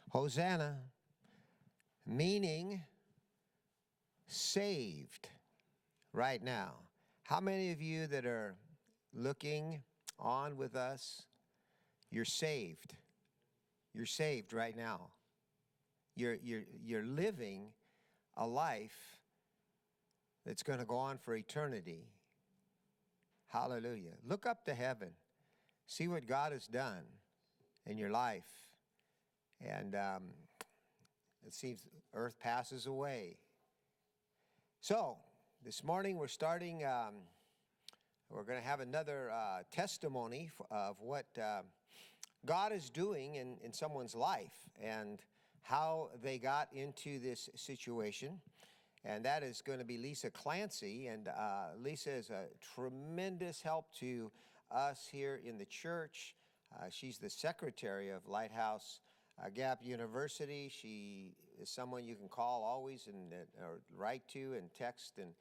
Hosanna, meaning saved right now. How many of you that are looking on with us, you're saved? You're saved right now. You're living a life that's going to go on for eternity. Hallelujah. Look up to heaven. See what God has done in your life. And it seems earth passes away. So, this morning we're starting, we're going to have another testimony of what God is doing in someone's life and how they got into this situation. And that is going to be Lisa Clancy. And Lisa is a tremendous help to us here in the church. She's the secretary of Lighthouse Gap University. She is someone you can call always and or write to and text, and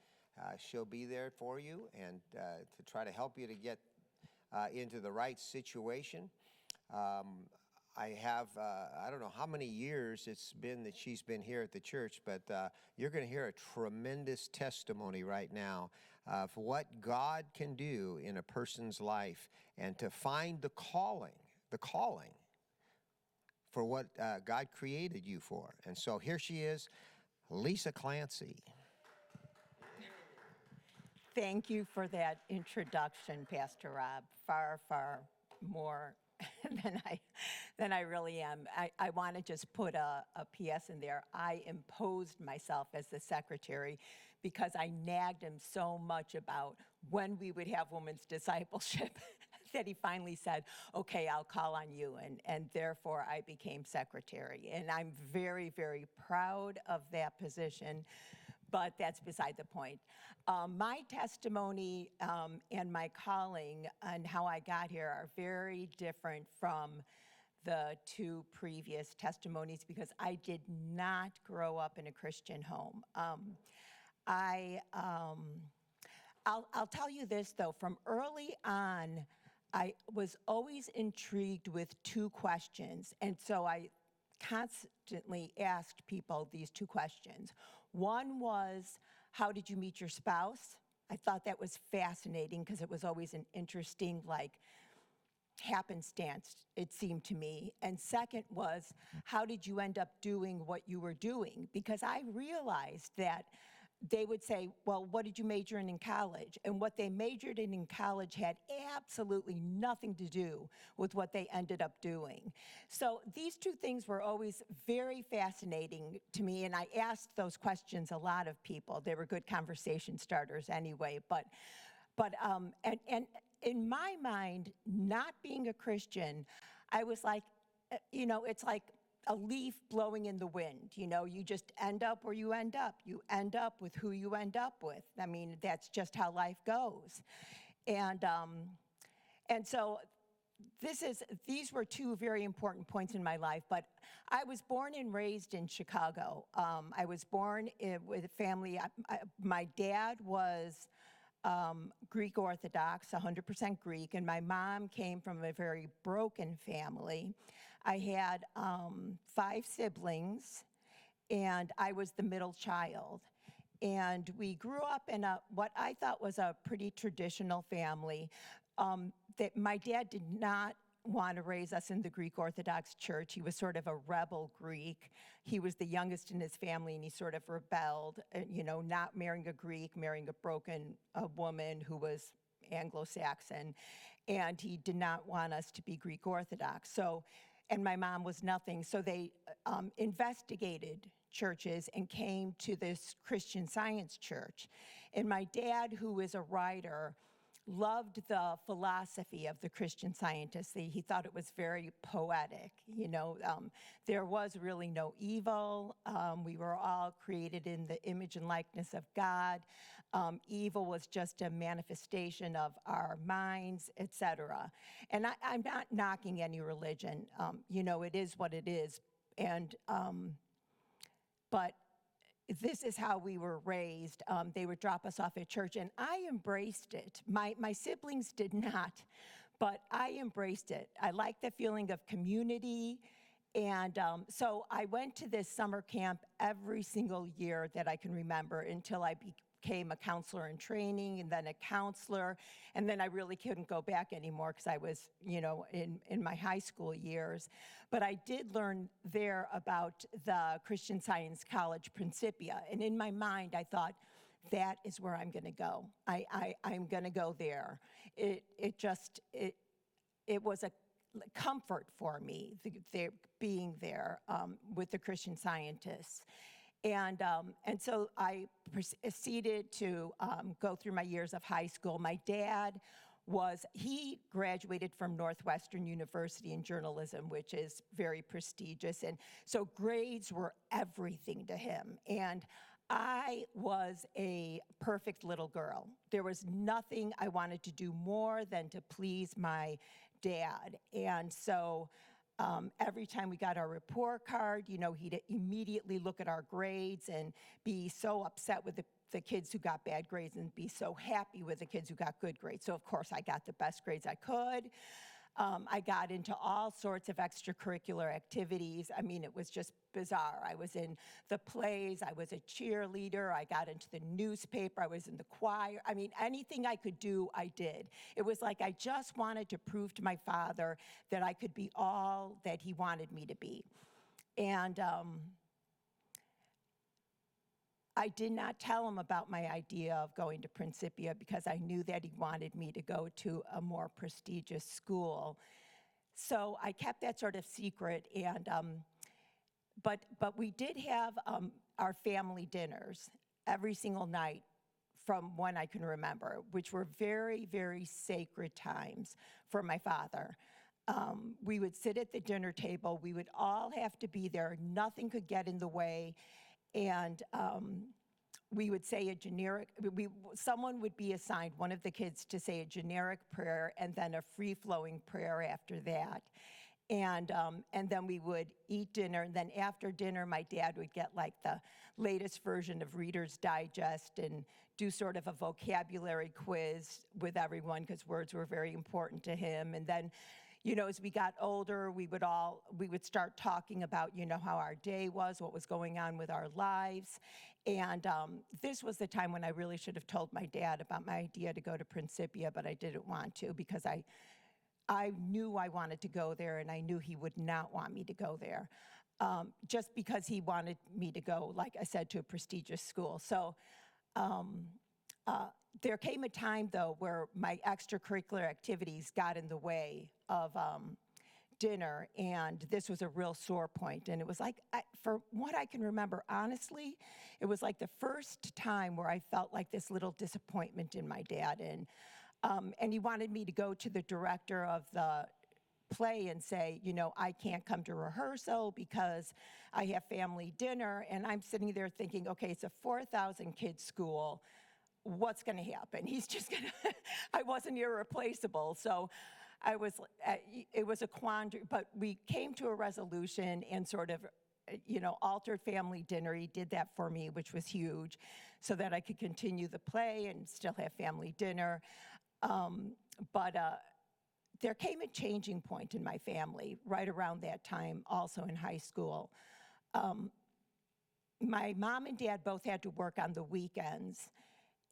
she'll be there for you and to try to help you to get into the right situation. I have, I don't know how many years it's been that she's been here at the church, but you're going to hear a tremendous testimony right now of what God can do in a person's life and to find the calling for what God created you for. And so here she is, Lisa Clancy. Thank you for that introduction, Pastor Rob. Far, far more than I really am. I want to just put a PS in there. I imposed myself as the secretary because I nagged him so much about when we would have women's discipleship that he finally said, okay, I'll call on you. And therefore, I became secretary. And I'm very, very proud of that position. But that's beside the point. My testimony and my calling and how I got here are very different from the two previous testimonies because I did not grow up in a Christian home. I'll tell you this, though. From early on, I was always intrigued with two questions. And so I constantly asked people these two questions. One was, how did you meet your spouse? I thought that was fascinating because it was always an interesting, happenstance, it seemed to me. And second was, how did you end up doing what you were doing? Because I realized that they would say, well, what did you major in college? And what they majored in college had absolutely nothing to do with what they ended up doing. So these two things were always very fascinating to me, and I asked those questions a lot of people. They were good conversation starters anyway, but and in my mind, not being a Christian, I was like, it's like a leaf blowing in the wind. You just end up where you end up. You end up with who you end up with. I mean, that's just how life goes. And so these were two very important points in my life. But I was born and raised in Chicago. I was born with a family. My dad was Greek Orthodox, 100% Greek, and my mom came from a very broken family. I had 5 siblings, and I was the middle child. And we grew up in what I thought was a pretty traditional family. That my dad did not want to raise us in the Greek Orthodox Church. He was sort of a rebel Greek. He was the youngest in his family, and he sort of rebelled, not marrying a Greek, marrying a broken woman who was Anglo-Saxon, and he did not want us to be Greek Orthodox. So, and my mom was nothing. So they investigated churches and came to this Christian Science church. And my dad, who is a writer, loved the philosophy of the Christian Scientists. He thought it was very poetic. There was really no evil. We were all created in the image and likeness of God. Evil was just a manifestation of our minds, etc. And I'm not knocking any religion. It is what it is. And but this is how we were raised. They would drop us off at church, and I embraced it. My siblings did not, but I embraced it. I liked the feeling of community, And so I went to this summer camp every single year that I can remember until I became a counselor in training and then a counselor. And then I really couldn't go back anymore because I was, in my high school years. But I did learn there about the Christian Science College Principia. And in my mind, I thought, that is where I'm going to go. I'm going to go there. It was a comfort for me, being there with the Christian Scientists. And so I proceeded to go through my years of high school. My dad he graduated from Northwestern University in journalism, which is very prestigious. And so grades were everything to him. And I was a perfect little girl. There was nothing I wanted to do more than to please my dad. And so every time we got our report card, he'd immediately look at our grades and be so upset with the kids who got bad grades and be so happy with the kids who got good grades. So of course I got the best grades I could. I got into all sorts of extracurricular activities. I mean, it was just bizarre. I was in the plays, I was a cheerleader, I got into the newspaper, I was in the choir. I mean, anything I could do, I did. It was like I just wanted to prove to my father that I could be all that he wanted me to be. And I did not tell him about my idea of going to Principia because I knew that he wanted me to go to a more prestigious school. So I kept that sort of secret, and but we did have our family dinners every single night from when I can remember, which were very, very sacred times for my father. We would sit at the dinner table. We would all have to be there. Nothing could get in the way. And we would say a generic, someone would be assigned, one of the kids, to say a generic prayer and then a free-flowing prayer after that. And then we would eat dinner. And then after dinner, my dad would get like the latest version of Reader's Digest and do sort of a vocabulary quiz with everyone because words were very important to him. And then, as we got older, we would start talking about, how our day was, what was going on with our lives. And this was the time when I really should have told my dad about my idea to go to Principia, but I didn't want to because I knew I wanted to go there, and I knew he would not want me to go there, just because he wanted me to go, like I said, to a prestigious school. So there came a time, though, where my extracurricular activities got in the way of dinner, and this was a real sore point. And it was like, for what I can remember, honestly, it was like the first time where I felt like this little disappointment in my dad. And he wanted me to go to the director of the play and say, I can't come to rehearsal because I have family dinner. And I'm sitting there thinking, okay, it's a 4,000 kid school. What's going to happen? He's just going to, I wasn't irreplaceable. So it was a quandary, but we came to a resolution and sort of, altered family dinner. He did that for me, which was huge, so that I could continue the play and still have family dinner. But there came a changing point in my family right around that time, also in high school. My mom and dad both had to work on the weekends,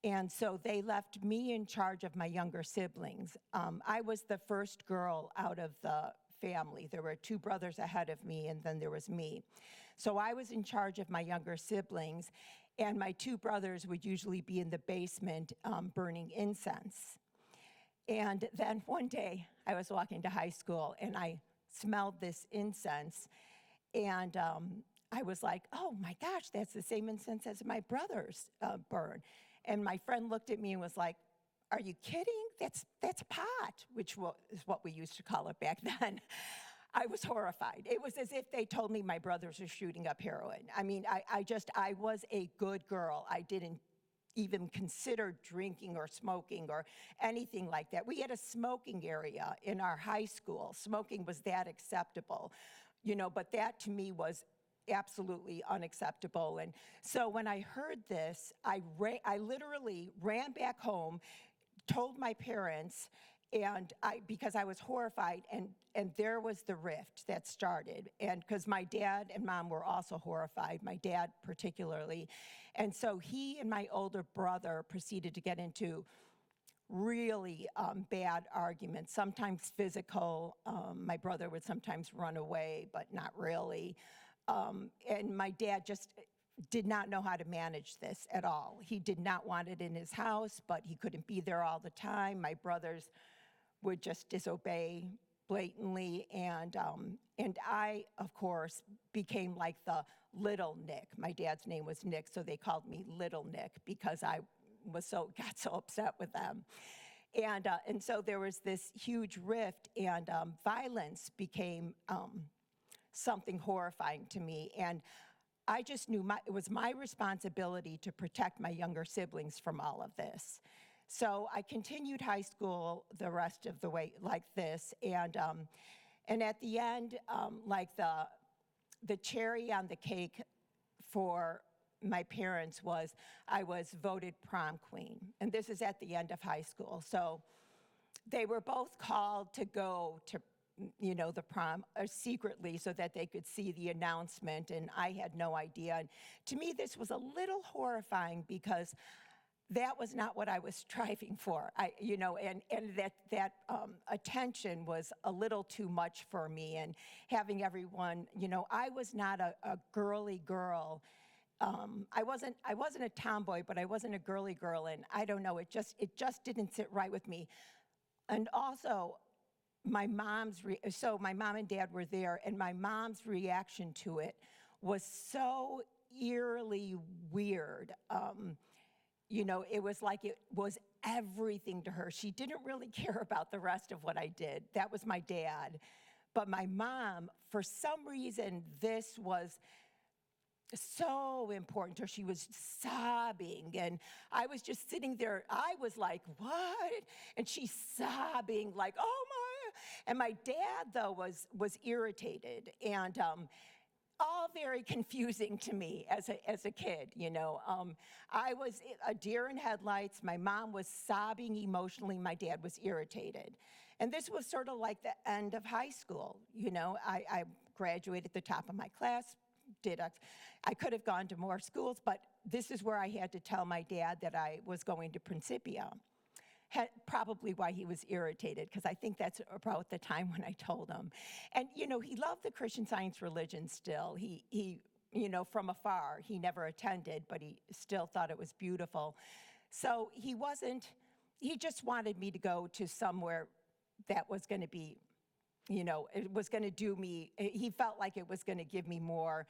and so they left me in charge of my younger siblings. I was the first girl out of the family. There were two brothers ahead of me, and then there was me. So I was in charge of my younger siblings, and my two brothers would usually be in the basement burning incense. And then one day, I was walking to high school, and I smelled this incense, and I was like, oh my gosh, that's the same incense as my brothers burn. And my friend looked at me and was like, are you kidding? That's pot, which is what we used to call it back then. I was horrified. It was as if they told me my brothers were shooting up heroin. I mean, I was a good girl. I didn't even consider drinking or smoking or anything like that. We had a smoking area in our high school. Smoking was that acceptable, but that to me was absolutely unacceptable. And so when I heard this, I literally ran back home, told my parents, because I was horrified, and there was the rift that started, and because my dad and mom were also horrified, my dad particularly, and so he and my older brother proceeded to get into really bad arguments, sometimes physical. My brother would sometimes run away, but not really. And my dad just did not know how to manage this at all. He did not want it in his house, but he couldn't be there all the time. My brothers would just disobey blatantly, and I, of course, became like the little Nick. My dad's name was Nick, so they called me Little Nick because I got so upset with them. And so there was this huge rift, and violence became something horrifying to me. And I just knew it was my responsibility to protect my younger siblings from all of this. So I continued high school the rest of the way like this, and at the end, like the cherry on the cake for my parents was I was voted prom queen, and this is at the end of high school. So they were both called to go to, the prom secretly so that they could see the announcement, and I had no idea. And to me, this was a little horrifying because that was not what I was striving for. And that attention was a little too much for me, and having everyone, I was not a girly girl. I wasn't a tomboy, but I wasn't a girly girl, and I don't know, it just didn't sit right with me. And also, my mom and dad were there, and my mom's reaction to it was so eerily weird. It was like it was everything to her. She didn't really care about the rest of what I did. That was my dad. But my mom, for some reason, this was so important to her. She was sobbing, and I was just sitting there. I was like, what? And she's sobbing like, oh my. And my dad, though, was irritated, and all very confusing to me as a kid, I was a deer in headlights. My mom was sobbing emotionally. My dad was irritated. And this was sort of like the end of high school. I graduated at the top of my class, I could have gone to more schools, but this is where I had to tell my dad that I was going to Principia. Probably why he was irritated, because I think that's about the time when I told him. And, he loved the Christian Science religion still. He from afar, he never attended, but he still thought it was beautiful. So he just wanted me to go to somewhere that was going to be, it was going to do me, he felt like it was going to give me more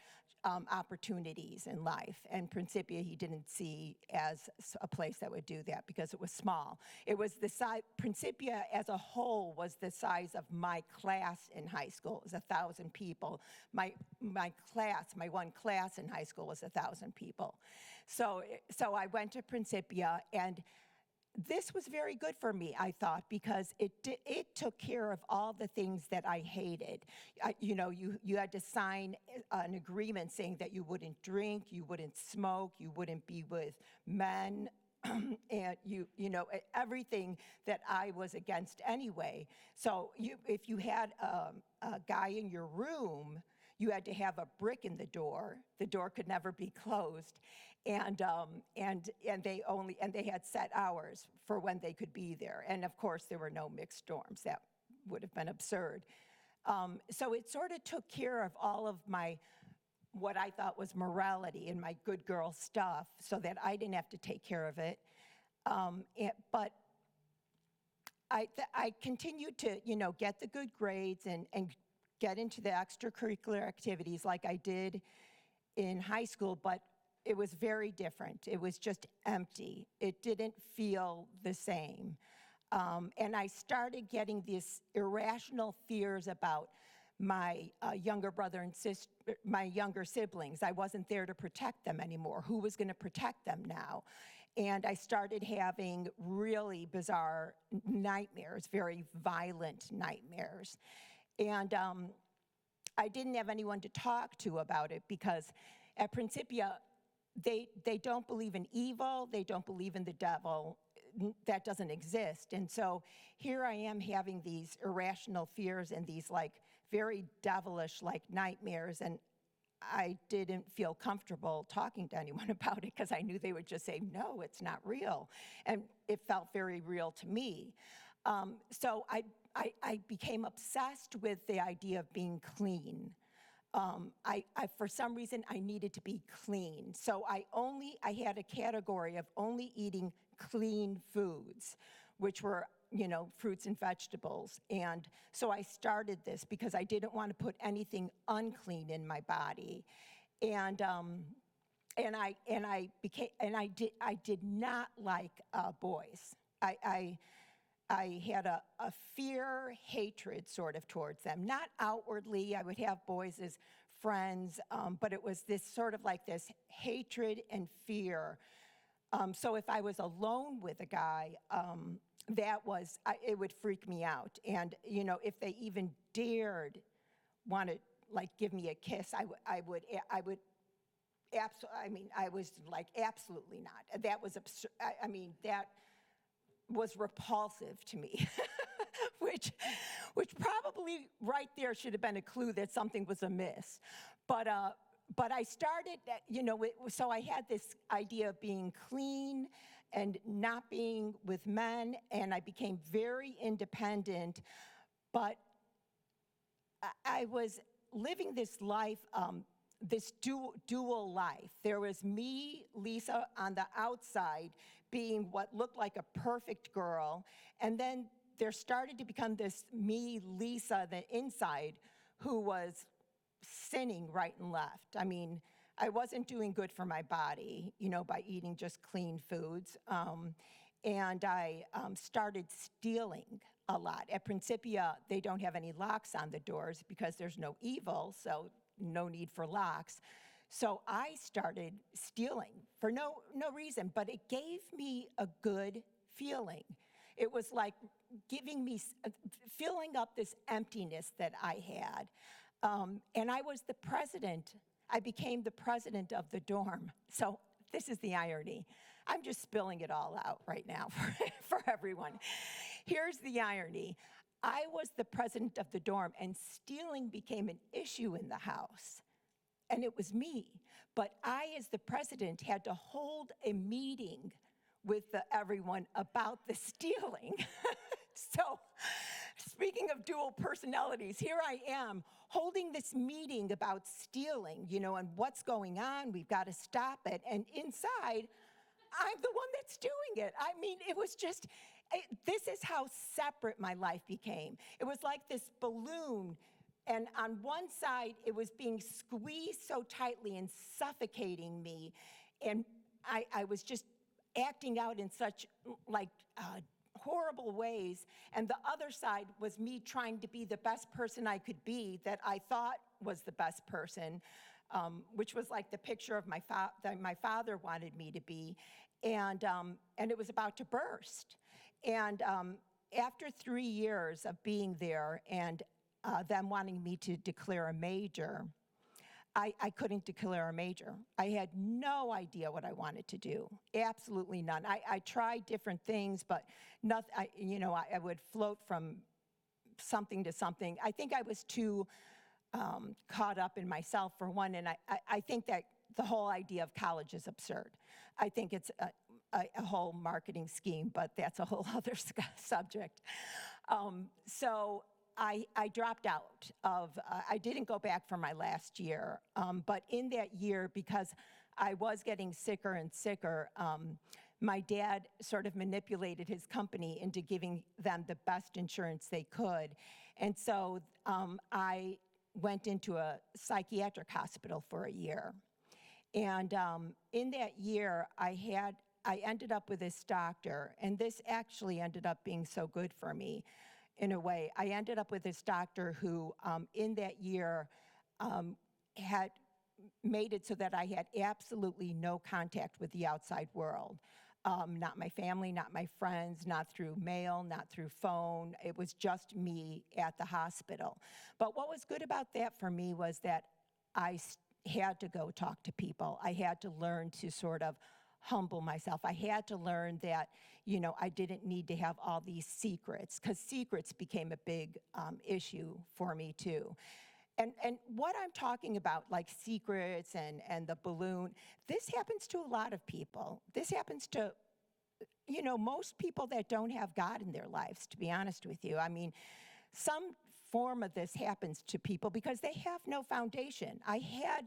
opportunities in life. And Principia he didn't see as a place that would do that because it was small. It was the size, Principia as a whole was the size of my class in high school. It was 1,000 people. My one class in high school was 1,000 people. So I went to Principia, and this was very good for me, I thought, because it took care of all the things that I hated. You had to sign an agreement saying that you wouldn't drink, you wouldn't smoke, you wouldn't be with men, and everything that I was against anyway. So if you had a guy in your room, you had to have a brick in the door. The door could never be closed, and they had set hours for when they could be there. And of course, there were no mixed dorms. That would have been absurd. So it sort of took care of all of what I thought was morality and my good girl stuff, so that I didn't have to take care of it. But I continued to get the good grades and get into the extracurricular activities like I did in high school, but it was very different. It was just empty. It didn't feel the same. And I started getting these irrational fears about my younger brother and sister, my younger siblings. I wasn't there to protect them anymore. Who was going to protect them now? And I started having really bizarre nightmares, very violent nightmares. And I didn't have anyone to talk to about it, because at Principia, they don't believe in evil, they don't believe in the devil. that doesn't exist. And so here I am having these irrational fears and these like very devilish like nightmares, and I didn't feel comfortable talking to anyone about it because I knew they would just say, no, it's not real. And it felt very real to me. So I became obsessed with the idea of being clean. For some reason, I needed to be clean. So I had a category of only eating clean foods, which were, fruits and vegetables. And so I started this because I didn't want to put anything unclean in my body. And I did not like boys. I had a hatred sort of towards them. Not outwardly, I would have boys as friends, but it was this sort of like this hatred and fear. So if I was alone with a guy, it would freak me out. And, if they even dared want to like give me a kiss, I was like, absolutely not. That was absurd. That was repulsive to me, which probably right there should have been a clue that something was amiss. But I started, so I had this idea of being clean and not being with men, and I became very independent. But I was living this life, this dual life. There was me, Lisa, on the outside, being what looked like a perfect girl. And then there started to become this me, Lisa, the inside, who was sinning right and left. I wasn't doing good for my body, by eating just clean foods. And I started stealing a lot. At Principia, they don't have any locks on the doors because there's no evil, so no need for locks. So I started stealing for no reason, but it gave me a good feeling. It was like filling up this emptiness that I had. And I was the president. I became the president of the dorm. So this is the irony. I'm just spilling it all out right now for everyone. Here's the irony. I was the president of the dorm, and stealing became an issue in the house. And it was me. But I, as the president, had to hold a meeting with everyone about the stealing. So, speaking of dual personalities, here I am holding this meeting about stealing, and what's going on. We've got to stop it. And inside, I'm the one that's doing it. It was just, this is how separate my life became. It was like this balloon. And on one side, it was being squeezed so tightly and suffocating me. And I was just acting out in such horrible ways. And the other side was me trying to be the best person I could be, that I thought was the best person, which was like the picture of that my father wanted me to be. And it was about to burst. And after 3 years of being there and them wanting me to declare a major, I couldn't declare a major. I had no idea what I wanted to do, absolutely none. I tried different things, but nothing. I would float from something to something. I think I was too caught up in myself, for one, and I think that the whole idea of college is absurd. I think it's a whole marketing scheme, but that's a whole other subject. So I dropped out of, I didn't go back for my last year, but in that year, because I was getting sicker and sicker, my dad sort of manipulated his company into giving them the best insurance they could. And so I went into a psychiatric hospital for a year. And in that year, I ended up with this doctor, and this actually ended up being so good for me in a way. I ended up with this doctor who, in that year, had made it so that I had absolutely no contact with the outside world. Not my family, not my friends, not through mail, not through phone. It was just me at the hospital. But what was good about that for me was that I had to go talk to people. I had to learn to sort of humble myself. I had to learn that, I didn't need to have all these secrets, because secrets became a big issue for me too. And what I'm talking about, like secrets and the balloon, this happens to a lot of people. This happens to, most people that don't have God in their lives, to be honest with you. I mean, some form of this happens to people because they have no foundation. I had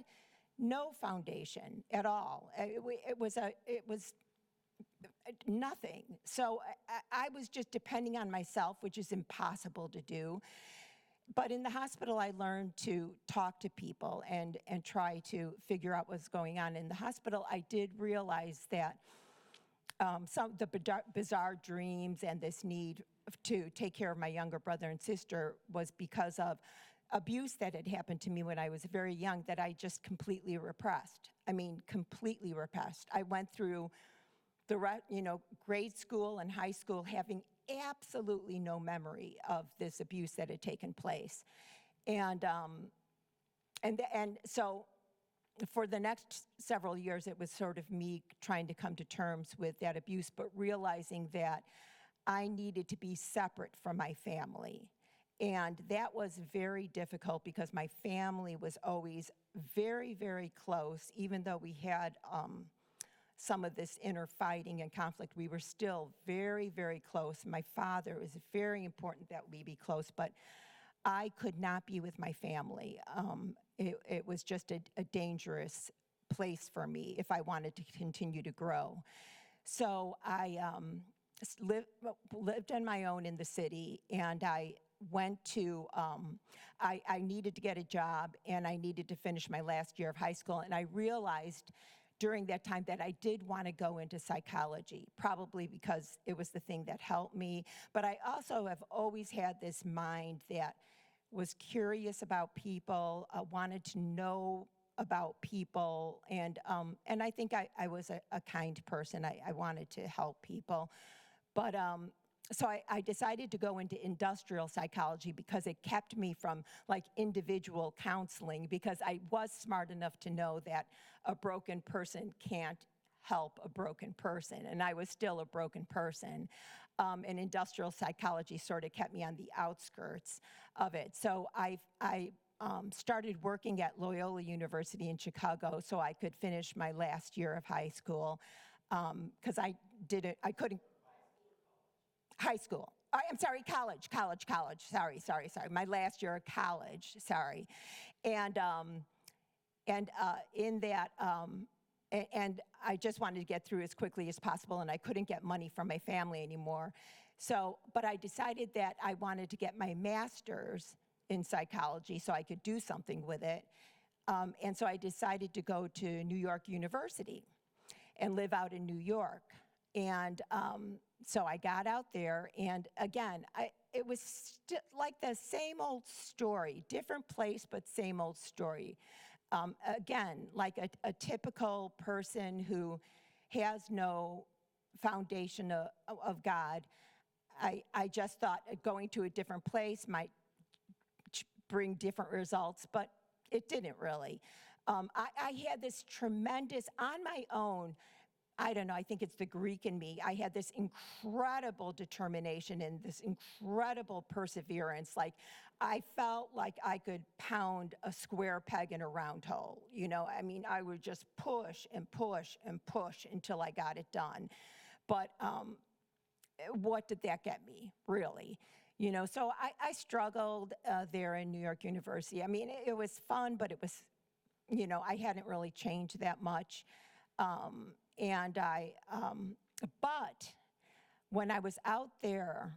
no foundation at all. It was nothing. So I was just depending on myself, which is impossible to do. But in the hospital, I learned to talk to people and try to figure out what's going on. In the hospital, I did realize that some of the bizarre dreams and this need to take care of my younger brother and sister was because of abuse that had happened to me when I was very young that I just completely repressed. I mean, completely repressed. I went through grade school and high school having absolutely no memory of this abuse that had taken place. And so for the next several years, it was sort of me trying to come to terms with that abuse, but realizing that I needed to be separate from my family. And that was very difficult because my family was always very, very close. Even though we had some of this inner fighting and conflict, we were still very, very close. My father, it was very important that we be close, but I could not be with my family. It was just a dangerous place for me if I wanted to continue to grow. So I lived on my own in the city, and I went to, I needed to get a job, and I needed to finish my last year of high school, and I realized during that time that I did want to go into psychology, probably because it was the thing that helped me. But I also have always had this mind that was curious about people, wanted to know about people, and I think I was a kind person. I wanted to help people. But so I decided to go into industrial psychology because it kept me from like individual counseling, because I was smart enough to know that a broken person can't help a broken person, and I was still a broken person. And industrial psychology sort of kept me on the outskirts of it. So I started working at Loyola University in Chicago so I could finish my last year of high school, because I couldn't. High school. I'm sorry, college. Sorry. My last year of college. Sorry, and in that, and I just wanted to get through as quickly as possible, and I couldn't get money from my family anymore. So, but I decided that I wanted to get my master's in psychology so I could do something with it, and so I decided to go to New York University and live out in New York, and. So I got out there, and again, it was like the same old story, different place, but same old story. Again, like a typical person who has no foundation of God. I just thought going to a different place might bring different results, but it didn't really. I had this tremendous, on my own, I don't know, I think it's the Greek in me. I had this incredible determination and this incredible perseverance. Like, I felt like I could pound a square peg in a round hole. I mean, I would just push and push and push until I got it done. But what did that get me, really? So I struggled there in New York University. I mean, it was fun, but it was, I hadn't really changed that much. But when I was out there,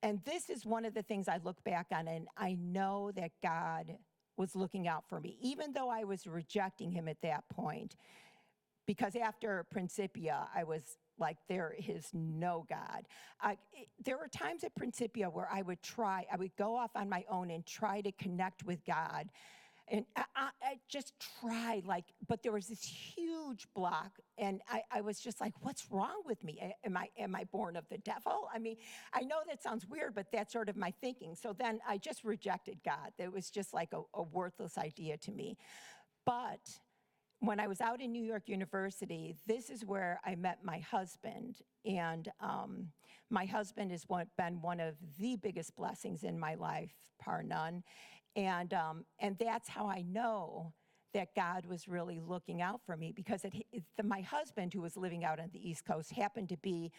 and this is one of the things I look back on, and I know that God was looking out for me, even though I was rejecting him at that point, because after Principia, I was like, there is no God. There were times at Principia where I would go off on my own and try to connect with God. And I just tried, but there was this huge block, and I was just like, what's wrong with me? Am I born of the devil? I mean, I know that sounds weird, but that's sort of my thinking. So then I just rejected God. It was just like a worthless idea to me. But when I was out in New York University, this is where I met my husband. And my husband has been one of the biggest blessings in my life, par none. And that's how I know that God was really looking out for me, because my husband, who was living out on the East Coast, happened to be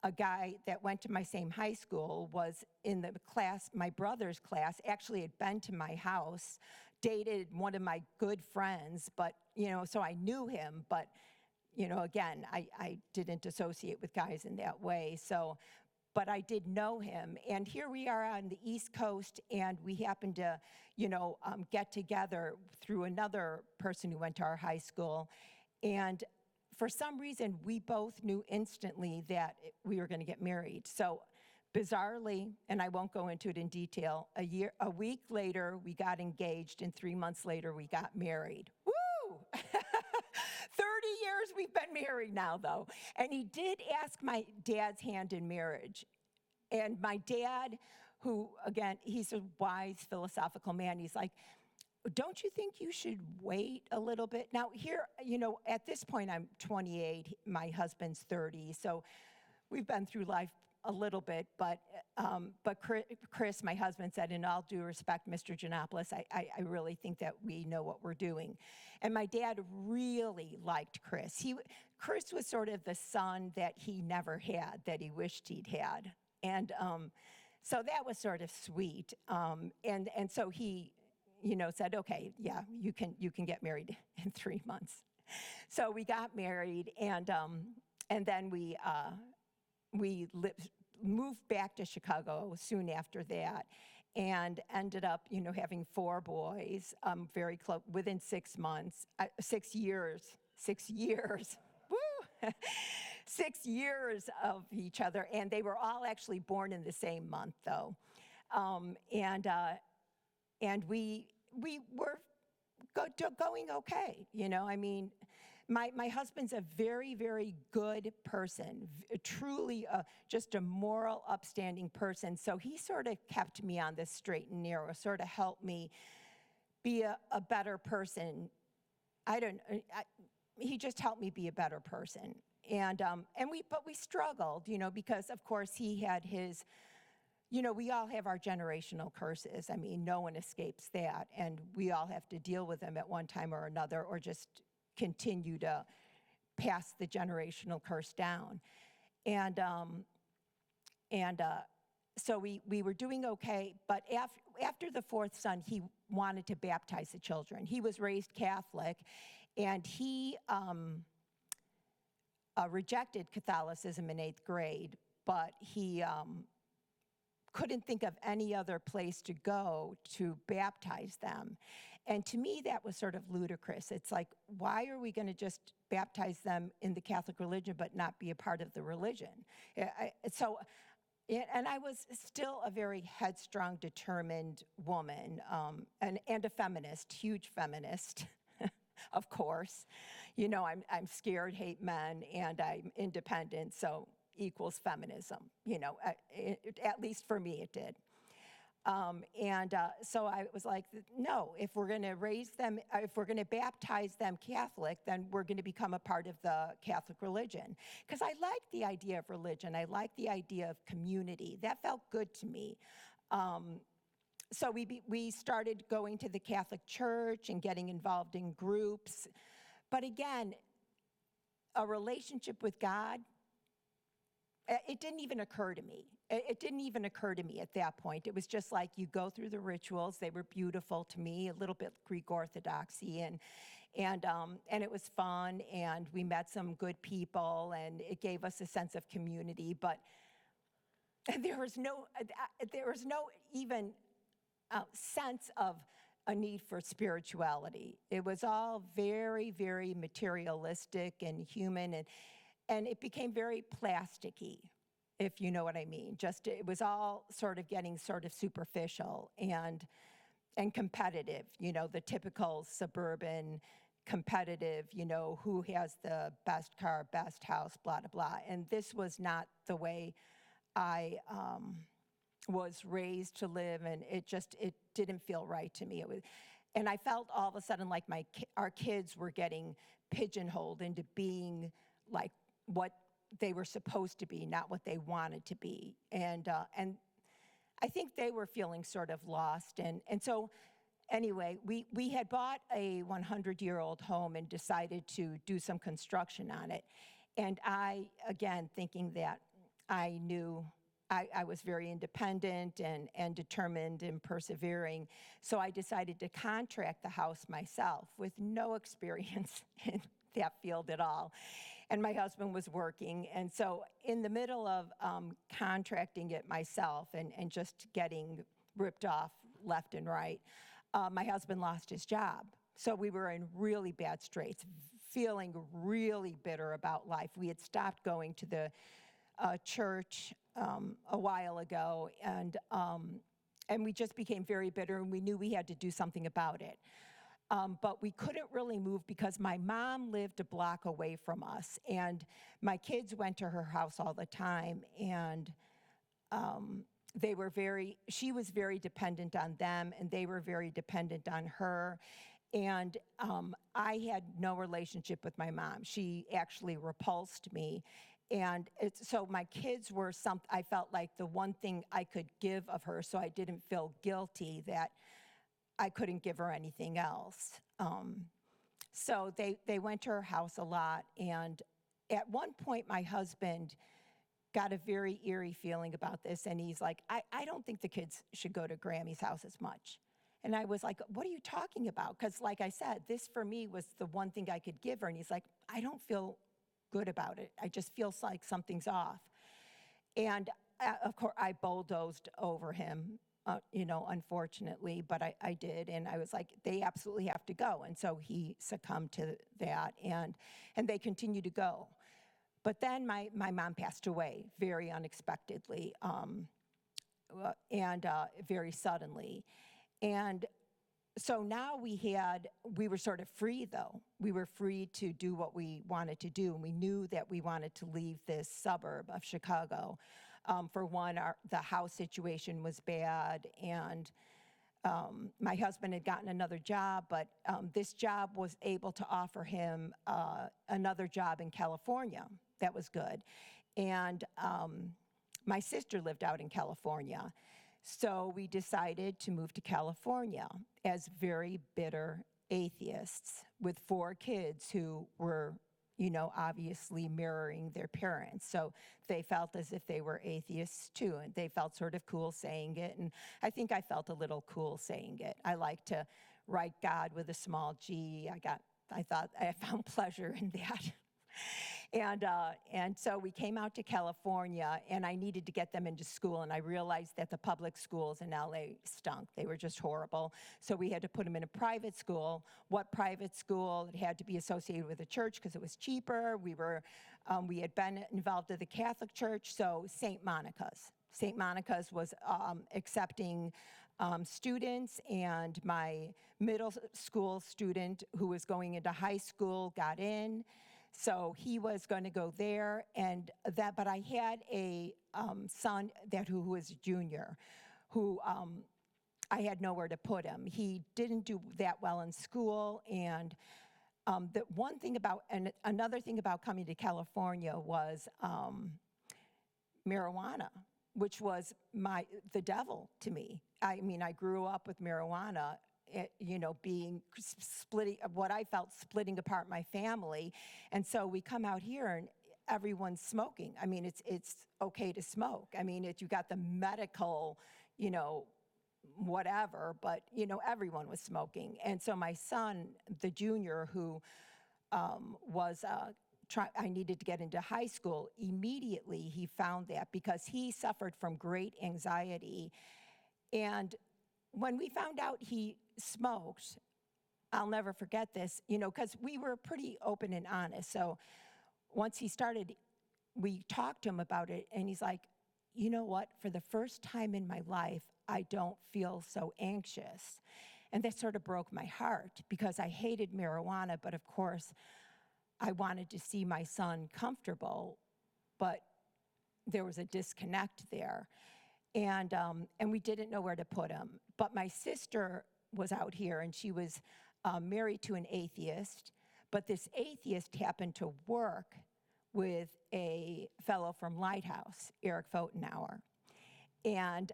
a guy that went to my same high school, was in the class, my brother's class, actually had been to my house, dated one of my good friends, but, so I knew him, but, again, I didn't associate with guys in that way, so, but I did know him. And here we are on the East Coast, and we happened to, get together through another person who went to our high school. And for some reason, we both knew instantly that we were going to get married. So bizarrely, and I won't go into it in detail, a week later, we got engaged, and 3 months later, we got married. Woo! 30 years we've been married now, though. And he did ask my dad's hand in marriage. And my dad, who, again, he's a wise, philosophical man, he's like, don't you think you should wait a little bit? Now, here, at this point, I'm 28, my husband's 30, so we've been through life a little bit, but Chris, my husband, said, in all due respect, Mr. Giannopoulos, I really think that we know what we're doing. And my dad really liked Chris. Chris was sort of the son that he never had, that he wished he'd had. And so that was sort of sweet. And so he, said, okay, yeah, you can get married in 3 months. So we got married, and then we moved back to Chicago soon after that, and ended up, having 4 boys, very close, within 6 months, 6 years, 6 years, woo! 6 years of each other, and they were all actually born in the same month, though, and we were going okay, I mean, my husband's a very, very good person, truly just a moral, upstanding person. So he sort of kept me on this straight and narrow, sort of helped me be a better person. He just helped me be a better person. But we struggled, because of course he had his, we all have our generational curses. I mean, no one escapes that, and we all have to deal with them at one time or another, or just continue to pass the generational curse down. And so we were doing okay, but after the 4th son, he wanted to baptize the children. He was raised Catholic, and he rejected Catholicism in 8th grade, but he couldn't think of any other place to go to baptize them. And to me, that was sort of ludicrous. It's like, why are we going to just baptize them in the Catholic religion but not be a part of the religion? And I was still a very headstrong, determined woman, and a feminist, huge feminist, of course. I'm scared, hate men, and I'm independent, so equals feminism, at least for me it did. So I was like, no, if we're going to raise them, if we're going to baptize them Catholic, then we're going to become a part of the Catholic religion. Because I liked the idea of religion. I liked the idea of community. That felt good to me. So we started going to the Catholic Church and getting involved in groups. But again, a relationship with God, it didn't even occur to me. It didn't even occur to me at that point. It was just like, you go through the rituals. They were beautiful to me, a little bit Greek Orthodoxy, and it was fun, and we met some good people, and it gave us a sense of community. But there was no even sense of a need for spirituality. It was all very, very materialistic and human, and it became very plasticky, if you know what I mean. Just, it was all sort of getting sort of superficial and competitive, the typical suburban competitive, who has the best car, best house, blah, blah, blah. And this was not the way I was raised to live, and it didn't feel right to me. and I felt all of a sudden like our kids were getting pigeonholed into being like what they were supposed to be, not what they wanted to be. And I think they were feeling sort of lost. And so anyway, we had bought a 100-year-old home and decided to do some construction on it. And I, again, thinking that I knew I was very independent and determined and persevering, so I decided to contract the house myself with no experience in that field at all. And my husband was working, and so in the middle of contracting it myself and just getting ripped off left and right, my husband lost his job. So we were in really bad straits, feeling really bitter about life. We had stopped going to the church a while ago, and we just became very bitter, and we knew we had to do something about it. But we couldn't really move because my mom lived a block away from us, and my kids went to her house all the time, and she was very dependent on them, and they were very dependent on her. And I had no relationship with my mom. She actually repulsed me. And so my kids were I felt like the one thing I could give of her, so I didn't feel guilty that I couldn't give her anything else. So they went to her house a lot. And at one point, my husband got a very eerie feeling about this. And he's like, I don't think the kids should go to Grammy's house as much. And I was like, what are you talking about? Because like I said, this for me was the one thing I could give her. And he's like, I don't feel good about it. I just feel like something's off. And of course, I bulldozed over him, unfortunately, but I did. And I was like, they absolutely have to go. And so he succumbed to that, and they continue to go. But then my mom passed away very unexpectedly and very suddenly. And so now we were sort of free, though. We were free to do what we wanted to do, and we knew that we wanted to leave this suburb of Chicago. For one, the house situation was bad, and my husband had gotten another job, but this job was able to offer him another job in California. That was good. And my sister lived out in California. So we decided to move to California as very bitter atheists with 4 kids who were, obviously mirroring their parents. So they felt as if they were atheists too, and they felt sort of cool saying it. And I think I felt a little cool saying it. I like to write God with a small g. I thought I found pleasure in that. And so we came out to California, and I needed to get them into school, and I realized that the public schools in LA stunk. They were just horrible. So we had to put them in a private school. What private school? It had to be associated with a church because it was cheaper. We had been involved in the Catholic Church, so St. Monica's. St. Monica's was accepting students, and my middle school student who was going into high school got in. So he was going to go there, but I had a son who was a junior, who I had nowhere to put him. He didn't do that well in school, and another thing about coming to California was marijuana, which was the devil to me. I mean, I grew up with marijuana. Being what I felt splitting apart my family. And so we come out here and everyone's smoking. I mean, it's okay to smoke. I mean, you got the medical, whatever, but, everyone was smoking. And so my son, the junior, who I needed to get into high school, immediately he found that because he suffered from great anxiety. And when we found out he smoked, I'll never forget this, because we were pretty open and honest. So once he started, we talked to him about it, and he's like, you know what? For the first time in my life, I don't feel so anxious. And that sort of broke my heart because I hated marijuana, but of course, I wanted to see my son comfortable, but there was a disconnect there. And we didn't know where to put him. But my sister was out here, and she was married to an atheist, but this atheist happened to work with a fellow from Lighthouse, Eric Fotenauer. And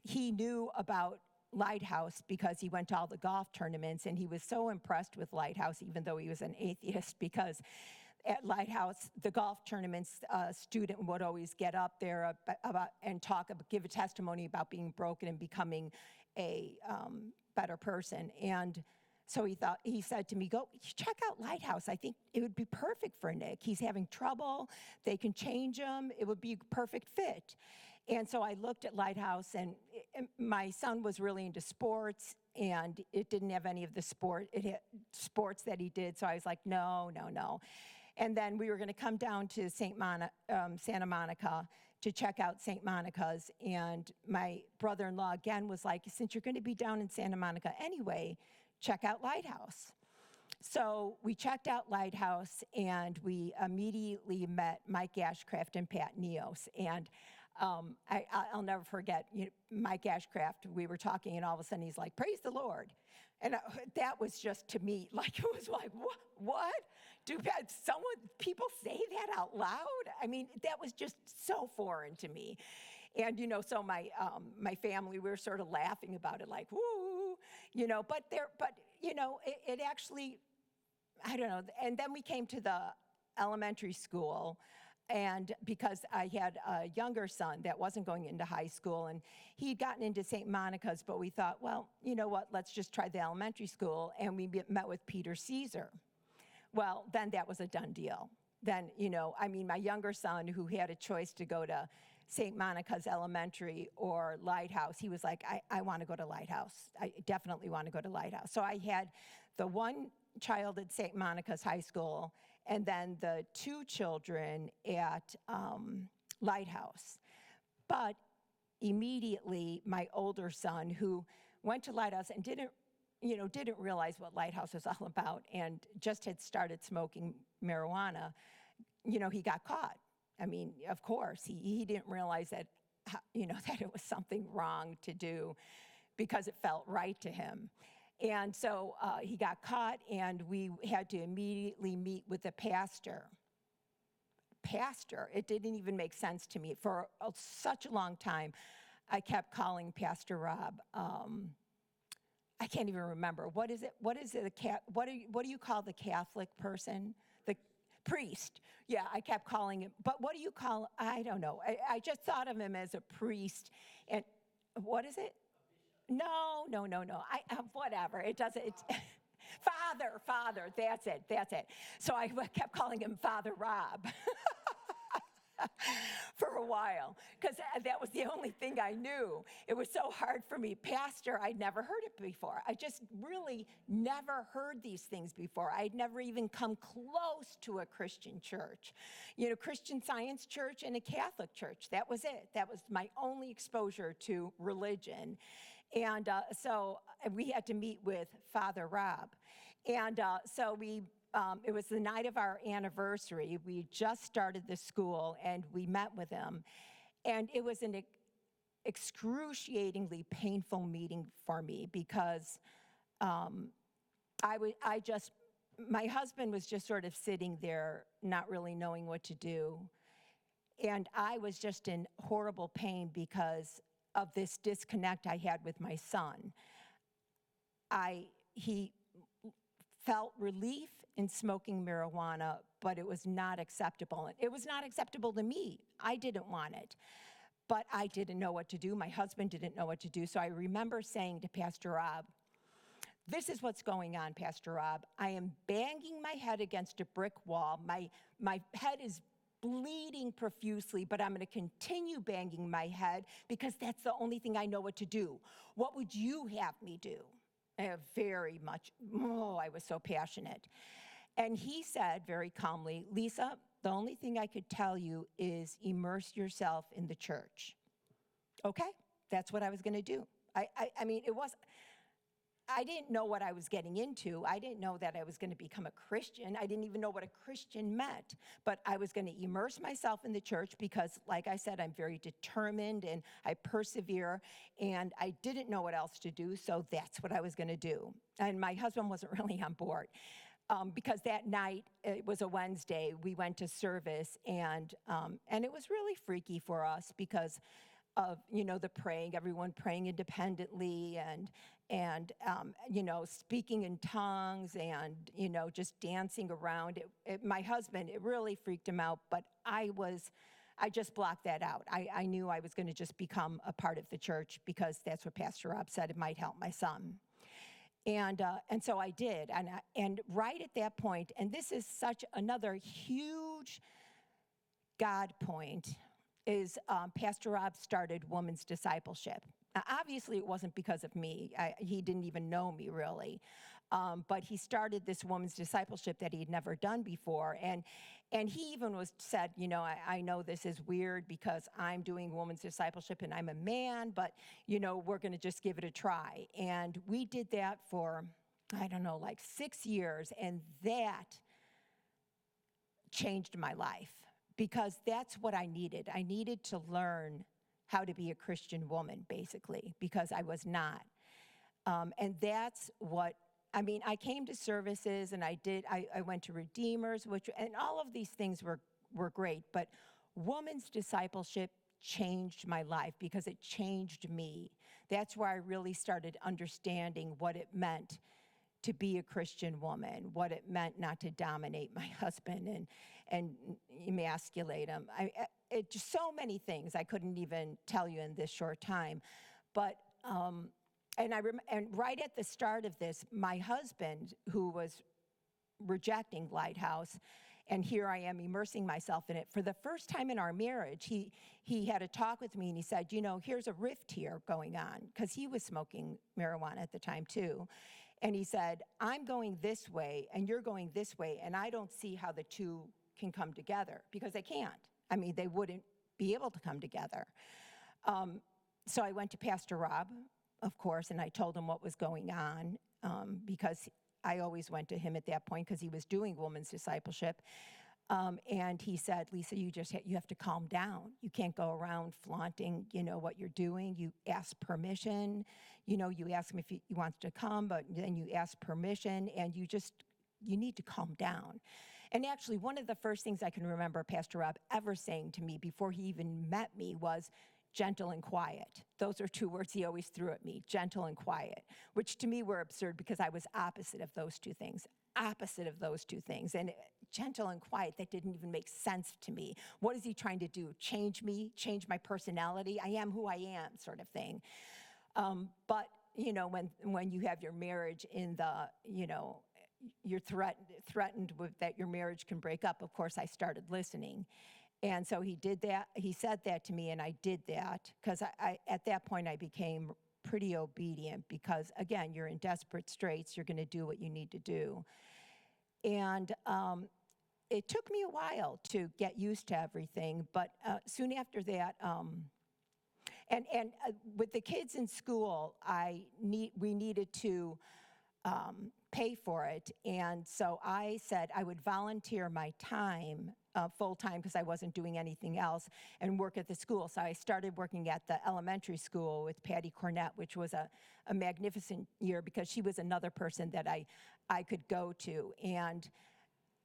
he knew about Lighthouse because he went to all the golf tournaments, and he was so impressed with Lighthouse, even though he was an atheist, because at Lighthouse, the golf tournaments, a student would always get up there and give a testimony about being broken and becoming a better person. And so he said to me, go check out Lighthouse. I think it would be perfect for Nick. He's having trouble. They can change him. It would be a perfect fit. And so I looked at Lighthouse, and my son was really into sports, and it didn't have any of the sports that he did. So I was like, no. And then we were going to come down to Santa Monica to check out St. Monica's. And my brother-in-law again was like, since you're going to be down in Santa Monica anyway, check out Lighthouse. So we checked out Lighthouse, and we immediately met Mike Ashcraft and Pat Neos. And I'll never forget, Mike Ashcraft, we were talking, and all of a sudden he's like, praise the Lord. And that was just, to me, like, it was like, what? Do people say that out loud? I mean, that was just so foreign to me. And, so my family, we were sort of laughing about it, like, woo, but it actually, I don't know. And then we came to the elementary school, and because I had a younger son that wasn't going into high school, and he'd gotten into St. Monica's, but we thought, well, you know what, let's just try the elementary school, and we met with Peter Caesar. Well, then that was a done deal. Then, my younger son, who had a choice to go to St. Monica's Elementary or Lighthouse, he was like, I want to go to Lighthouse. I definitely want to go to Lighthouse. So I had the one child at St. Monica's High School, and then the two children at Lighthouse. But immediately, my older son, who went to Lighthouse and didn't realize what Lighthouse was all about, and just had started smoking marijuana, he got caught. I mean, of course, he didn't realize that, that it was something wrong to do because it felt right to him. And so he got caught, and we had to immediately meet with the pastor. It didn't even make sense to me. For such a long time, I kept calling Pastor Rob. I can't even remember. What is it? What do you call the Catholic person? The priest. Yeah, I kept calling him. But what do you call? I don't know. I just thought of him as a priest. And what is it? No. Whatever. It doesn't. It's Father. That's it. So I kept calling him Father Rob for a while, because that was the only thing I knew. It was so hard for me. Pastor, I'd never heard it before. I just really never heard these things before. I'd never even come close to a Christian church. Christian Science church and a Catholic church. That was it. That was my only exposure to religion. And so we had to meet with Father Rob. And so it was the night of our anniversary. We just started the school, and we met with him. And it was an excruciatingly painful meeting for me, because my husband was just sort of sitting there, not really knowing what to do. And I was just in horrible pain because of this disconnect I had with my son. He felt relief in smoking marijuana, but it was not acceptable. It was not acceptable to me. I didn't want it, but I didn't know what to do. My husband didn't know what to do. So I remember saying to Pastor Rob, this is what's going on, Pastor Rob. I am banging my head against a brick wall. My head is bleeding profusely, but I'm going to continue banging my head because that's the only thing I know what to do. What would you have me do? Very much. I was so passionate. And he said very calmly, Lisa, the only thing I could tell you is immerse yourself in the church. Okay, that's what I was going to do. I mean, I didn't know what I was getting into. I didn't know that I was going to become a Christian. I didn't even know what a Christian meant. But I was going to immerse myself in the church because, like I said, I'm very determined and I persevere. And I didn't know what else to do, so that's what I was going to do. And my husband wasn't really on board. Because that night, it was a Wednesday, we went to service, and it was really freaky for us because of, the praying, everyone praying independently, and speaking in tongues, and, just dancing around. My husband, it really freaked him out, but I just blocked that out. I knew I was going to just become a part of the church because that's what Pastor Rob said, it might help my son. And so I did, and right at that point, and this is such another huge God point, is Pastor Rob started women's discipleship. Now, obviously, it wasn't because of me. He didn't even know me, really. But he started this women's discipleship that he'd never done before. And he even said, I know this is weird because I'm doing women's discipleship and I'm a man, but, we're going to just give it a try. And we did that for, I don't know, like 6 years. And that changed my life because that's what I needed. I needed to learn how to be a Christian woman, basically, because I was not. And that's what, I came to services and I went to Redeemers, and all of these things were great, but women's discipleship changed my life because it changed me. That's where I really started understanding what it meant to be a Christian woman, what it meant not to dominate my husband and emasculate him. It just so many things I couldn't even tell you in this short time. But and right at the start of this, my husband, who was rejecting Lighthouse, and here I am immersing myself in it for the first time in our marriage, he had a talk with me and he said, here's a rift here going on, because he was smoking marijuana at the time too. And he said, I'm going this way and you're going this way, and I don't see how the two can come together, because they can't. They wouldn't be able to come together. So I went to Pastor Rob, of course, and I told him what was going on, because I always went to him at that point because he was doing women's discipleship. And he said, Lisa, you have to calm down. You can't go around flaunting, what you're doing. You ask permission. You ask him if he wants to come, but then you ask permission, and you need to calm down. And actually, one of the first things I can remember Pastor Rob ever saying to me before he even met me was gentle and quiet. Those are 2 words he always threw at me, gentle and quiet, which to me were absurd because I was opposite of those two things. And gentle and quiet, that didn't even make sense to me. What is he trying to do? Change me? Change my personality? I am who I am, sort of thing. But, when you have your marriage in the, you're threatened with that your marriage can break up, of course, I started listening. And so he did that. He said that to me, and I did that because at that point I became pretty obedient because, again, you're in desperate straits. You're going to do what you need to do. And it took me a while to get used to everything, but soon after that, and with the kids in school, we needed to pay for it. And so I said I would volunteer my time full-time because I wasn't doing anything else and work at the school. So I started working at the elementary school with Patty Cornett, which was a magnificent year because she was another person that I could go to. And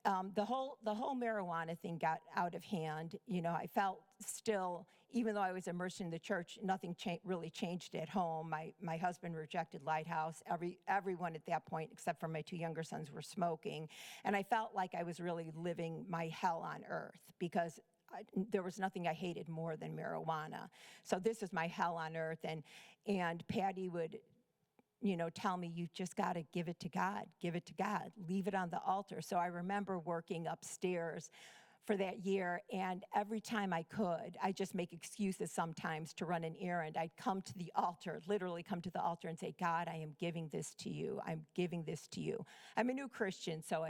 the whole marijuana thing got out of hand. I felt still, even though I was immersed in the church, nothing really changed at home. My husband rejected Lighthouse. Everyone at that point, except for my 2 younger sons, were smoking. And I felt like I was really living my hell on earth because there was nothing I hated more than marijuana. So this is my hell on earth. And Patty would tell me, you just got to give it to God, leave it on the altar. So I remember working upstairs for that year, and every time I could, I just make excuses sometimes to run an errand. I'd come to the altar, literally come to the altar and say, God, I am giving this to you. I'm giving this to you. I'm a new Christian, so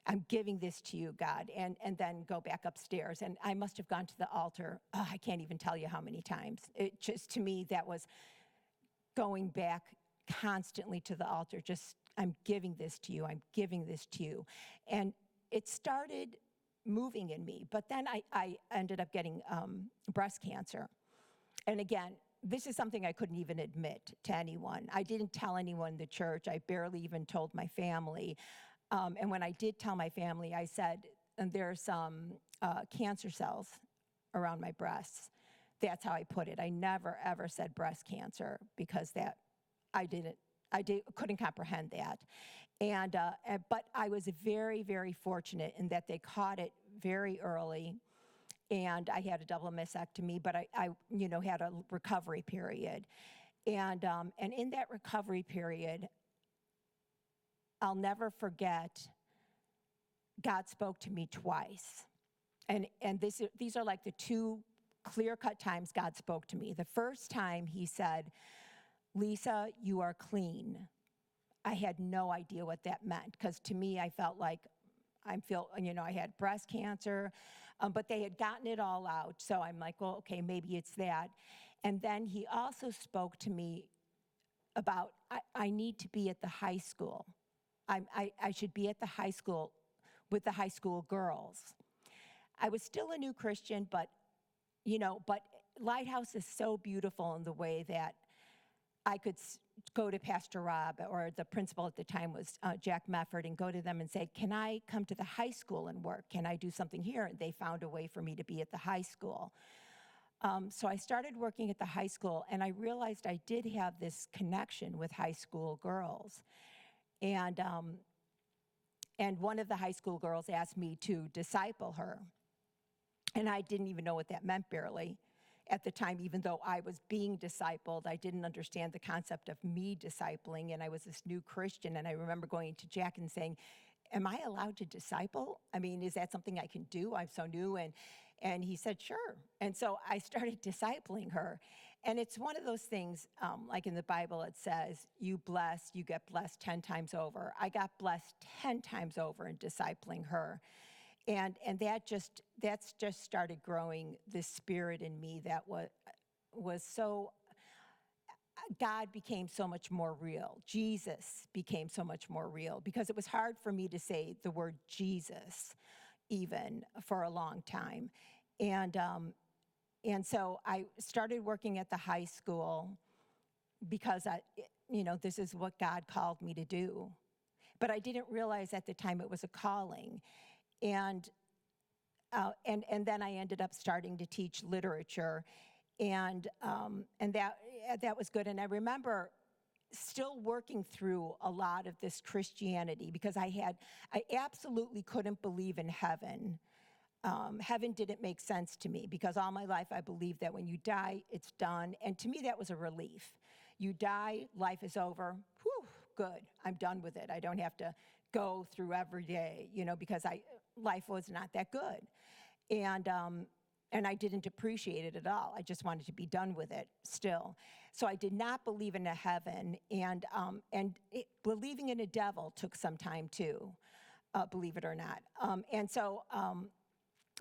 I'm giving this to you, God, and then go back upstairs. And I must have gone to the altar, I can't even tell you how many times. It just, to me, that was going back constantly to the altar, just, I'm giving this to you, I'm giving this to you. And it started moving in me, but then I ended up getting breast cancer. And again, this is something I couldn't even admit to anyone. I didn't tell anyone in the church. I barely even told my family. And when I did tell my family, I said, and there are some cancer cells around my breasts. That's how I put it. I never, ever said breast cancer because that couldn't comprehend that. But I was very, very fortunate in that they caught it very early, and I had a double mastectomy, but I had a recovery period. And in that recovery period, I'll never forget, God spoke to me twice. And these are like the two clear-cut times God spoke to me. The first time he said, Lisa, you are clean. I had no idea what that meant, because to me, I felt like I had breast cancer, but they had gotten it all out. So I'm like, well, okay, maybe it's that. And then he also spoke to me about, I need to be at the high school. I should be at the high school with the high school girls. I was still a new Christian, but Lighthouse is so beautiful in the way that I could go to Pastor Rob, or the principal at the time was Jack Mefford, and go to them and say, can I come to the high school and work? Can I do something here? And they found a way for me to be at the high school. So I started working at the high school, and I realized I did have this connection with high school girls. And one of the high school girls asked me to disciple her. And I didn't even know what that meant, barely. At the time, even though I was being discipled, I didn't understand the concept of me discipling, and I was this new Christian. And I remember going to Jack and saying, am I allowed to disciple? I mean, is that something I can do? I'm so new. And he said, sure. And so I started discipling her. And it's one of those things, like in the Bible, it says, you bless, you get blessed 10 times over. I got blessed 10 times over in discipling her. And that's just started growing this spirit in me that was so, God became so much more real. Jesus became so much more real, because it was hard for me to say the word Jesus even for a long time. And so I started working at the high school because this is what God called me to do. But I didn't realize at the time it was a calling. And then I ended up starting to teach literature, and that was good. And I remember still working through a lot of this Christianity, because I absolutely couldn't believe in heaven. Heaven didn't make sense to me, because all my life I believed that when you die, it's done. And to me, that was a relief. You die, life is over. Whew, good. I'm done with it. I don't have to go through every day, because life was not that good. And I didn't appreciate it at all. I just wanted to be done with it still. So I did not believe in a heaven, and believing in a devil took some time too, believe it or not. And so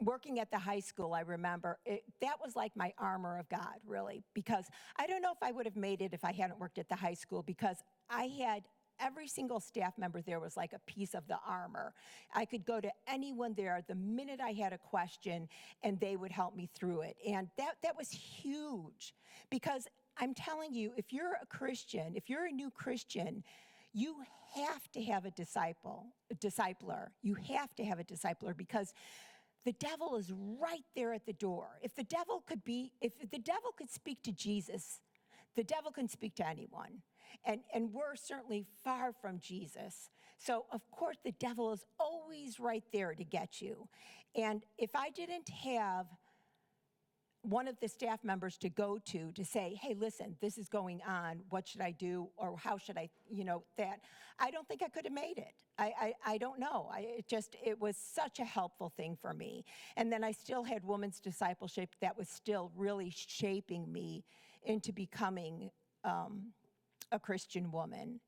working at the high school, I remember, that was like my armor of God, really, because I don't know if I would have made it if I hadn't worked at the high school, because I had every single staff member there was like a piece of the armor. I could go to anyone there the minute I had a question, and they would help me through it. And that was huge, because I'm telling you, if you're a Christian, if you're a new Christian, you have to have a discipler. You have to have a discipler, because the devil is right there at the door. If the devil could speak to Jesus, the devil can speak to anyone. And we're certainly far from Jesus. So, of course, the devil is always right there to get you. And if I didn't have one of the staff members to go to say, hey, listen, this is going on, what should I do, or how should I, that, I don't think I could have made it. I don't know. It was such a helpful thing for me. And then I still had women's discipleship that was still really shaping me into becoming a Christian woman,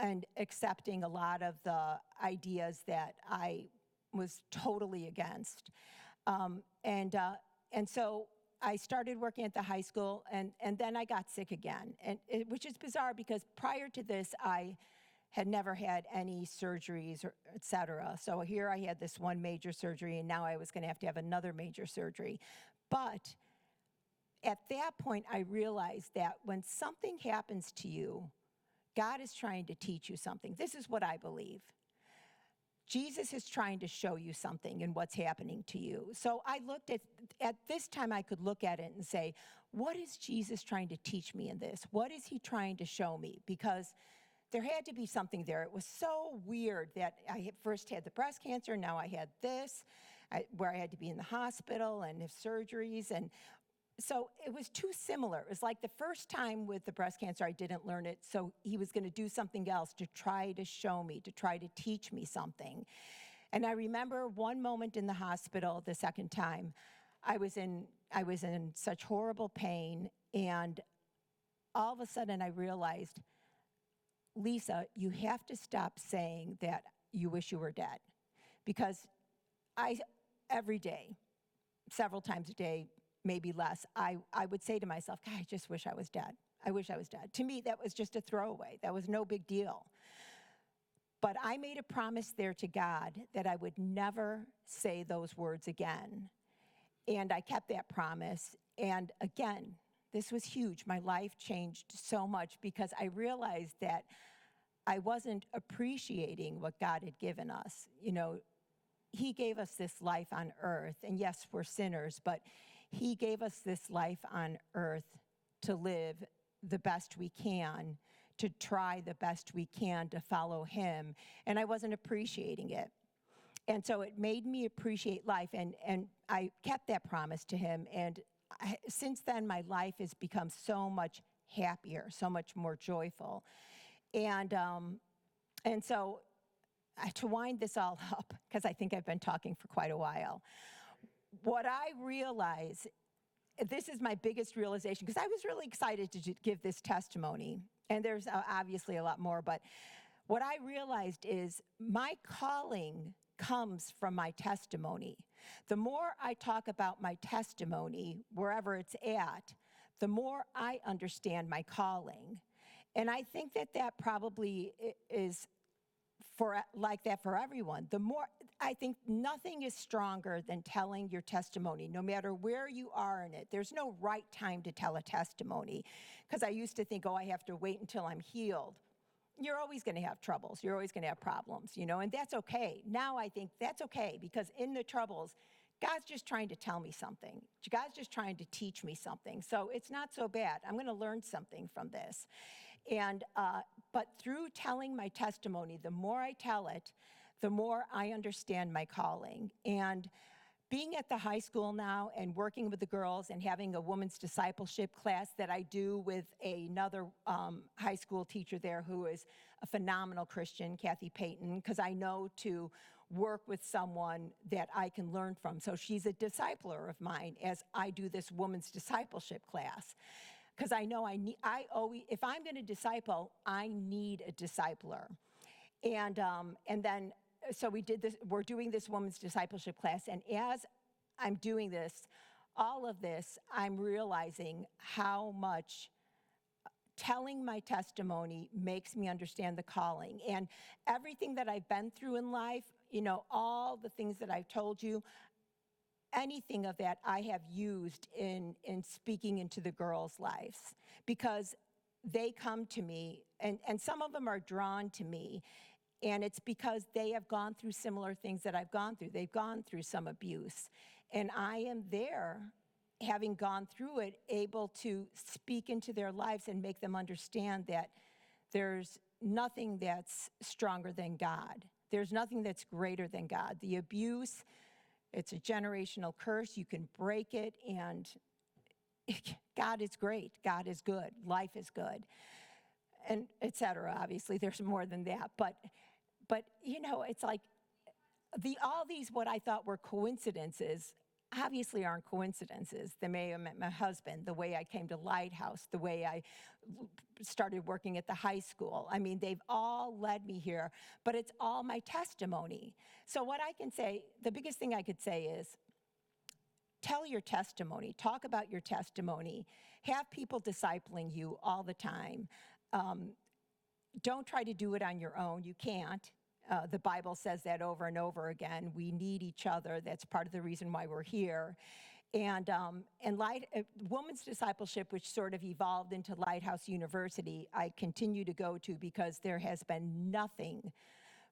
and accepting a lot of the ideas that I was totally against. And so I started working at the high school, and then I got sick again, which is bizarre because prior to this, I had never had any surgeries, or et cetera. So here I had this one major surgery, and now I was going to have another major surgery. But at that point, I realized that when something happens to you, God is trying to teach you something. This is what I believe. Jesus is trying to show you something in what's happening to you. So I looked at this time, I could look at it and say, what is Jesus trying to teach me in this? What is he trying to show me? Because there had to be something there. It was so weird that I first had the breast cancer, now I had this, where I had to be in the hospital and have surgeries. And so it was too similar. It was like the first time with the breast cancer, I didn't learn it, so he was going to do something else to try to show me, to try to teach me something. And I remember one moment in the hospital the second time, I was in such horrible pain, and all of a sudden I realized, Lisa, you have to stop saying that you wish you were dead. Because every day, several times a day, maybe less, I would say to myself, God, I just wish I was dead. I wish I was dead. To me, that was just a throwaway. That was no big deal. But I made a promise there to God that I would never say those words again. And I kept that promise. And again, this was huge. My life changed so much because I realized that I wasn't appreciating what God had given us. You know, he gave us this life on earth, and yes, we're sinners, but he gave us this life on earth to live the best we can, to try the best we can to follow him, and I wasn't appreciating it. And so it made me appreciate life, and I kept that promise to him, and since then, my life has become so much happier, so much more joyful. And so to wind this all up, because I think I've been talking for quite a while, what I realize, this is my biggest realization, because I was really excited to give this testimony, and there's obviously a lot more, but what I realized is my calling comes from my testimony. The more I talk about my testimony, wherever it's at, the more I understand my calling. And I think that probably is like that for everyone. The more, I think nothing is stronger than telling your testimony, no matter where you are in it. There's no right time to tell a testimony, because I used to think, oh, I have to wait until I'm healed. You're always going to have troubles. You're always going to have problems, you know, and that's okay. Now I think that's okay, because in the troubles, God's just trying to tell me something. God's just trying to teach me something. So it's not so bad. I'm going to learn something from this. And but through telling my testimony, the more I tell it, the more I understand my calling. And being at the high school now and working with the girls and having a women's discipleship class that I do with another high school teacher there who is a phenomenal Christian, Kathy Payton, because I know to work with someone that I can learn from. So she's a discipler of mine as I do this women's discipleship class. Because I know if I'm going to disciple, I need a discipler. And then, so we're doing this women's discipleship class, and as I'm doing this, all of this, I'm realizing how much telling my testimony makes me understand the calling. And everything that I've been through in life, you know, all the things that I've told you, anything of that I have used in speaking into the girls' lives, because they come to me, and some of them are drawn to me, and it's because they have gone through similar things that I've gone through. They've gone through some abuse, and I am there, having gone through it, able to speak into their lives and make them understand that there's nothing that's stronger than God. There's nothing that's greater than God. The abuse, it's a generational curse. You can break it, and God is great. God is good. Life is good, and et cetera. Obviously, there's more than that. But you know, it's like all these what I thought were coincidences obviously aren't coincidences. The way I met my husband, the way I came to Lighthouse, the way I started working at the high school. I mean, they've all led me here, but it's all my testimony. So what I can say, the biggest thing I could say is, tell your testimony. Talk about your testimony. Have people discipling you all the time. Don't try to do it on your own. You can't. The Bible says that over and over again. We need each other. That's part of the reason why we're here. And women's discipleship, which sort of evolved into Lighthouse University, I continue to go to because there has been nothing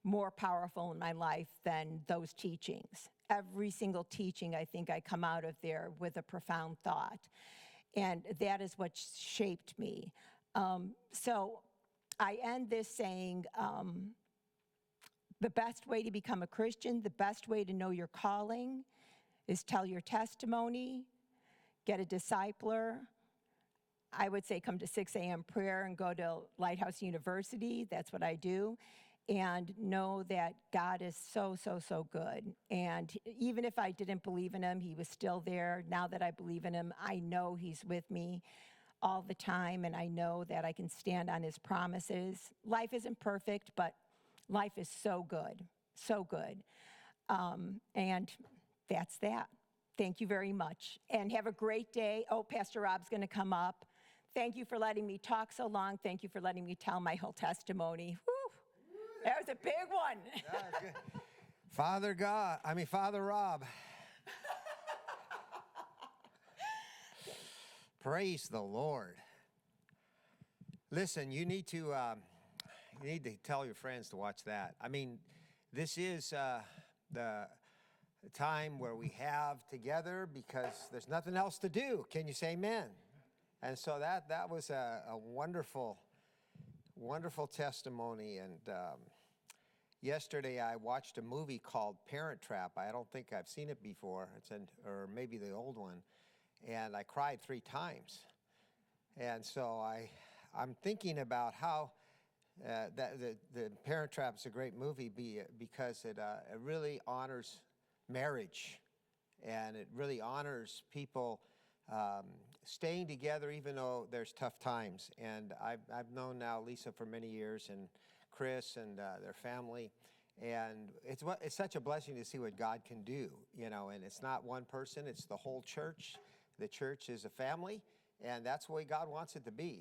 more powerful in my life than those teachings. Every single teaching, I think I come out of there with a profound thought. And that is what shaped me. So I end this saying, the best way to become a Christian, the best way to know your calling is tell your testimony, get a discipler. I would say come to 6 a.m. prayer and go to Lighthouse University. That's what I do. And know that God is so, so, so good. And even if I didn't believe in him, he was still there. Now that I believe in him, I know he's with me all the time, and I know that I can stand on his promises. Life isn't perfect, but life is so good, so good. And that's that. Thank you very much. And have a great day. Oh, Pastor Rob's going to come up. Thank you for letting me talk so long. Thank you for letting me tell my whole testimony. Whew. That was a big one. That was good. Father Rob. Praise the Lord. Listen, you need to tell your friends to watch that. I mean, this is the time where we have together because there's nothing else to do. Can you say amen? And so that was a wonderful, wonderful testimony. And yesterday I watched a movie called Parent Trap. I don't think I've seen it before. Or maybe the old one. And I cried 3 times. And so I'm thinking about how that the Parent Trap is a great movie because it really honors marriage, and it really honors people staying together even though there's tough times. And I've known now Lisa for many years, and Chris and their family, and it's such a blessing to see what God can do, and it's not one person, it's the whole church. The church is a family, and that's the way God wants it to be.